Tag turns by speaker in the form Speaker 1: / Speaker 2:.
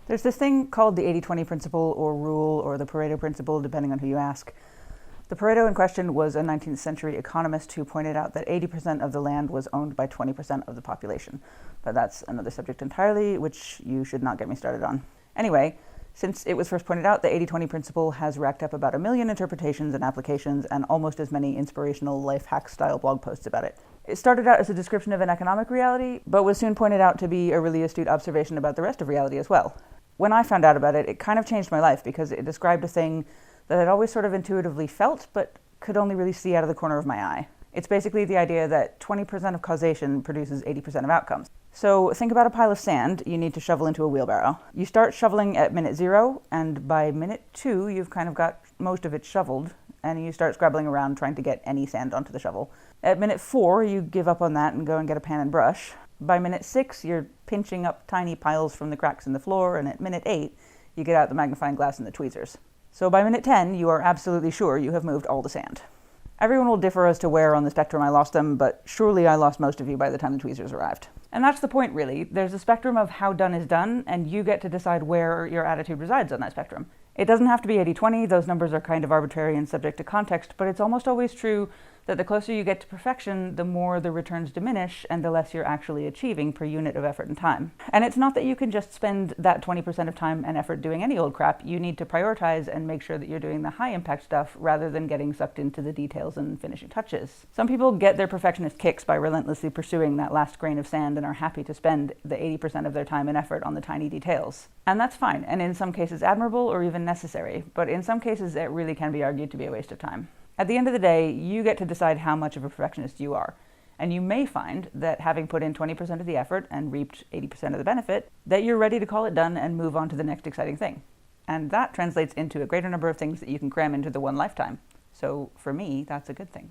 Speaker 1: There's this thing called the 80-20 principle or rule or the Pareto principle, depending on who you ask. The Pareto in question was a 19th century economist who pointed out that 80% of the land was owned by 20% of the population. But that's another subject entirely, which you should not get me started on. Anyway, since it was first pointed out, the 80-20 principle has racked up about 1 million interpretations and applications and almost as many inspirational life hack style blog posts about it. It started out as a description of an economic reality, but was soon pointed out to be a really astute observation about the rest of reality as well. When I found out about it, it kind of changed my life because it described a thing that I'd always sort of intuitively felt, but could only really see out of the corner of my eye. It's basically the idea that 20% of causation produces 80% of outcomes. So think about a pile of sand you need to shovel into a wheelbarrow. You start shoveling at minute 0, and by minute 2, you've kind of got most of it shoveled, and you start scrabbling around trying to get any sand onto the shovel. At minute 4, you give up on that and go and get a pan and brush. By minute 6, you're pinching up tiny piles from the cracks in the floor, and at minute 8, you get out the magnifying glass and the tweezers. So by minute 10, you are absolutely sure you have moved all the sand. Everyone will differ as to where on the spectrum I lost them, but surely I lost most of you by the time the tweezers arrived. And that's the point, really. There's a spectrum of how done is done, and you get to decide where your attitude resides on that spectrum. It doesn't have to be 80-20, those numbers are kind of arbitrary and subject to context, but it's almost always true that the closer you get to perfection, the more the returns diminish and the less you're actually achieving per unit of effort and time. And it's not that you can just spend that 20% of time and effort doing any old crap. You need to prioritize and make sure that you're doing the high impact stuff rather than getting sucked into the details and finishing touches. Some people get their perfectionist kicks by relentlessly pursuing that last grain of sand and are happy to spend the 80% of their time and effort on the tiny details. And that's fine, and in some cases admirable or even necessary, but in some cases it really can be argued to be a waste of time. At the end of the day, you get to decide how much of a perfectionist you are. And you may find that having put in 20% of the effort and reaped 80% of the benefit, that you're ready to call it done and move on to the next exciting thing. And that translates into a greater number of things that you can cram into the one lifetime. So for me, that's a good thing.